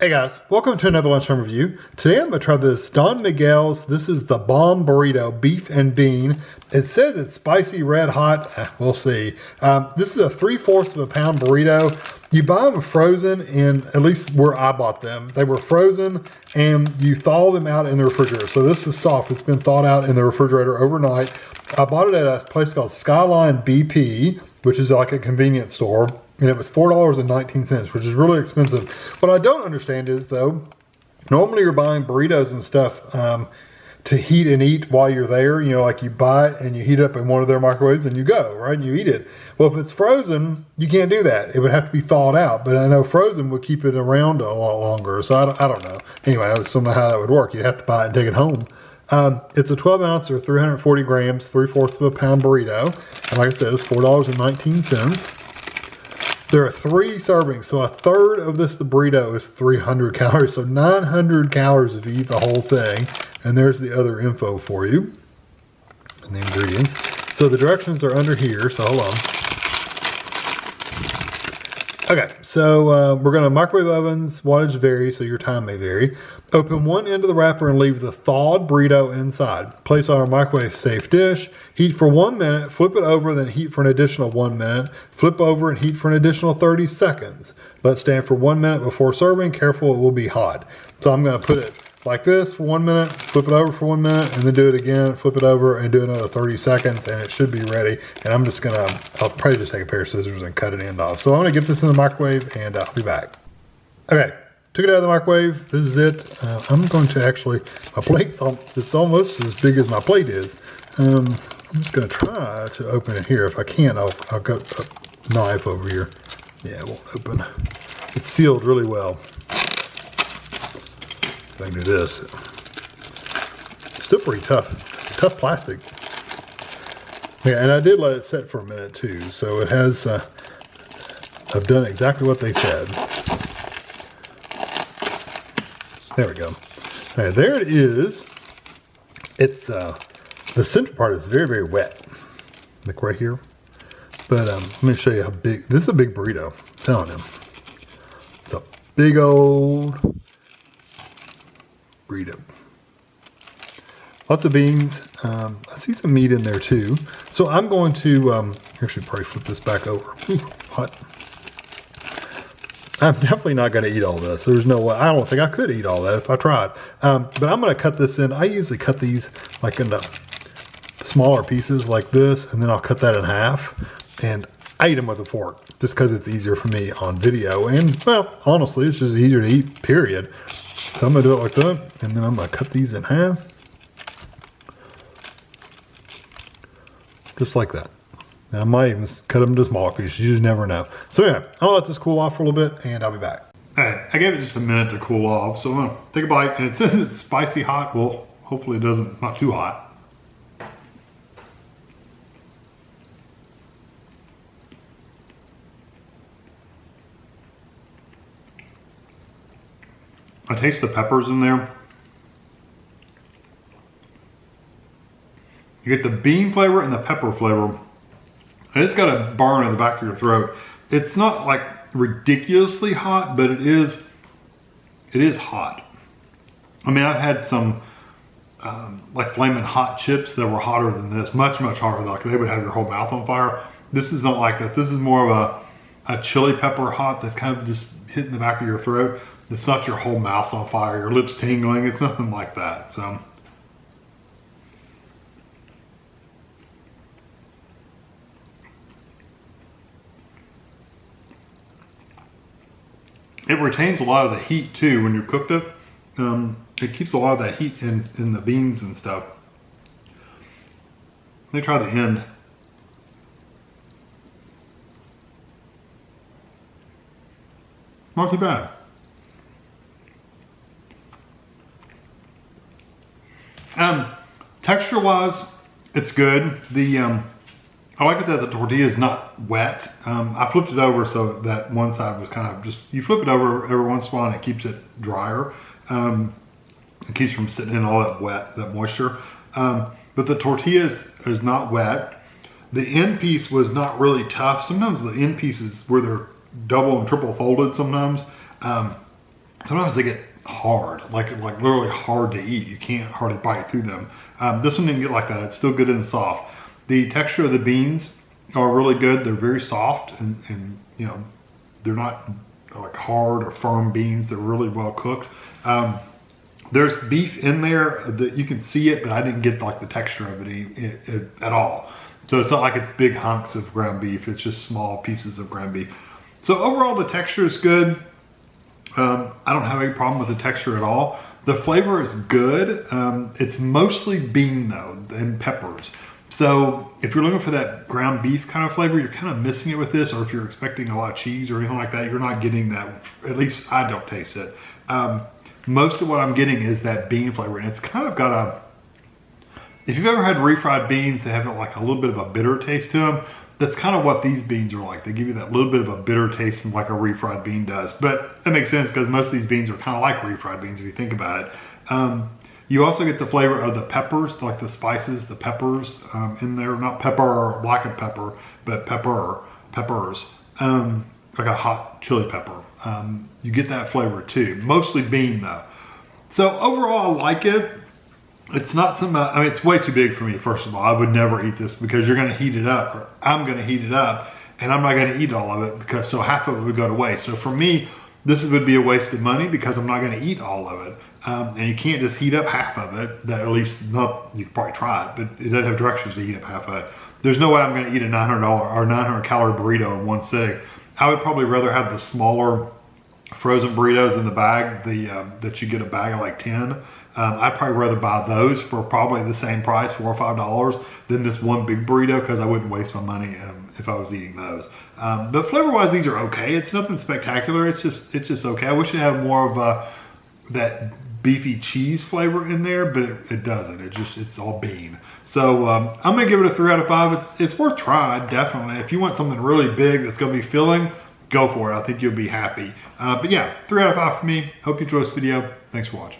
Hey guys, welcome to another lunchtime review. Today I'm going to try this Don Miguel's. This is the bomb burrito, beef and bean. It says it's spicy red hot. We'll see. This is a 3/4 pound burrito. You buy them frozen, and at least where I bought them, they were frozen and you thaw them out in the refrigerator. So this is soft. It's been thawed out in the refrigerator overnight. I bought it at a place called Skyline BP, which is like a convenience store. And it was $4.19, which is really expensive. What I don't understand is, though, normally you're buying burritos and stuff to heat and eat while you're there. You know, like you buy it and you heat it up in one of their microwaves and you go, right? And you eat it. Well, if it's frozen, you can't do that. It would have to be thawed out. But I know frozen would keep it around a lot longer. So I don't know. Anyway, I just don't know how that would work. You'd have to buy it and take it home. It's a 12 ounce or 340 grams, 3/4 pound burrito. And like I said, it's $4.19. There are 3 servings, so a third of the burrito is 300 calories, so 900 calories if you eat the whole thing. And there's the other info for you and the ingredients. So the directions are under here, so hold on. Okay, so we're going to microwave ovens, wattage vary, so your time may vary. Open one end of the wrapper and leave the thawed burrito inside. Place on a microwave safe dish. Heat for 1 minute, flip it over, then heat for an additional 1 minute. Flip over and heat for an additional 30 seconds. Let stand for 1 minute before serving. Careful, it will be hot. So I'm going to put it like this for 1 minute, flip it over for 1 minute, and then do it again, flip it over, and do another 30 seconds, and it should be ready. And I'm just going to, I'll probably just take a pair of scissors and cut it end off. So I'm going to get this in the microwave, and I'll be back. Okay. Took it out of the microwave. This is it. I'm going to actually, my plate's it's almost as big as my plate is. I'm just going to try to open it here. If I can, I'll got a knife over here. Yeah, it won't open. It's sealed really well. If I can do this. It's still pretty tough. Tough plastic. Yeah, and I did let it set for a minute too. So it has, I've done exactly what they said. There we go. All right, there it is. It's the center part is very, very wet, like right here. But let me show you how big. This is a big burrito. I'm telling you, it's a big old burrito. Lots of beans. I see some meat in there too. So I'm going to actually probably flip this back over. Ooh, hot. I'm definitely not going to eat all this. There's no way. I don't think I could eat all that if I tried. But I'm going to cut this in. I usually cut these like into smaller pieces like this, and then I'll cut that in half. And I eat them with a fork just because it's easier for me on video. And, well, honestly, it's just easier to eat, period. So I'm going to do it like that. And then I'm going to cut these in half. Just like that. And I might even cut them into smaller pieces. You just never know. So yeah, I'll let this cool off for a little bit, and I'll be back. All right, I gave it just a minute to cool off. So I'm gonna take a bite, and it says it's spicy hot. Well, hopefully it doesn't, not too hot. I taste the peppers in there. You get the bean flavor and the pepper flavor. And it's got a burn in the back of your throat. It's not like ridiculously hot, but it is hot. I mean, I've had some like flaming hot chips that were hotter than this, much, much hotter. Like they would have your whole mouth on fire. This is not like that. This is more of a chili pepper hot that's kind of just hitting the back of your throat. It's not your whole mouth on fire, your lips tingling. It's nothing like that. So. It retains a lot of the heat too when you cooked it. It keeps a lot of that heat in the beans and stuff. Let me try the end. Not too bad. Texture wise, it's good. I like it that the tortilla is not wet. I flipped it over so that one side was kind of just, you flip it over every once in a while and it keeps it drier. It keeps from sitting in all that wet, that moisture. But the tortilla is not wet. The end piece was not really tough. Sometimes the end pieces where they're double and triple folded sometimes, sometimes they get hard, like literally hard to eat. You can't hardly bite through them. This one didn't get like that. It's still good and soft. The texture of the beans are really good. They're very soft and you know, they're not like hard or firm beans. They're really well cooked. There's beef in there that you can see it, but I didn't get like the texture of it at all. So it's not like it's big hunks of ground beef. It's just small pieces of ground beef. So overall, the texture is good. I don't have any problem with the texture at all. The flavor is good. It's mostly bean though, and peppers. So if you're looking for that ground beef kind of flavor, you're kind of missing it with this, or if you're expecting a lot of cheese or anything like that, you're not getting that. At least I don't taste it. Most of what I'm getting is that bean flavor, and it's kind of got a, if you've ever had refried beans, they have like a little bit of a bitter taste to them. That's kind of what these beans are like. They give you that little bit of a bitter taste from like a refried bean does. But that makes sense because most of these beans are kind of like refried beans if you think about it. You also get the flavor of the peppers, like the spices, the peppers in there. Not pepper, blackened pepper, but peppers, like a hot chili pepper. You get that flavor too. Mostly bean though. So overall, I like it. It's not something, I mean, it's way too big for me, first of all. I would never eat this because you're gonna heat it up, or I'm gonna heat it up, and I'm not gonna eat all of it because, so half of it would go to waste. So for me, this would be a waste of money because I'm not gonna eat all of it. And you can't just heat up half of it, that at least, not, you could probably try it, but it doesn't have directions to heat up half of it. There's no way I'm gonna eat a $900 or 900 calorie burrito in one sitting. I would probably rather have the smaller frozen burritos in the bag, that you get a bag of like 10. I'd probably rather buy those for probably the same price, $4 or $5, than this one big burrito because I wouldn't waste my money if I was eating those. But flavor-wise, these are okay. It's nothing spectacular. It's just okay. I wish it had more of that beefy cheese flavor in there, but it doesn't. It's all bean. So I'm gonna give it a 3 out of 5. It's worth trying, definitely. If you want something really big that's gonna be filling, go for it. I think you'll be happy. But yeah, 3 out of 5 for me. Hope you enjoyed this video. Thanks for watching.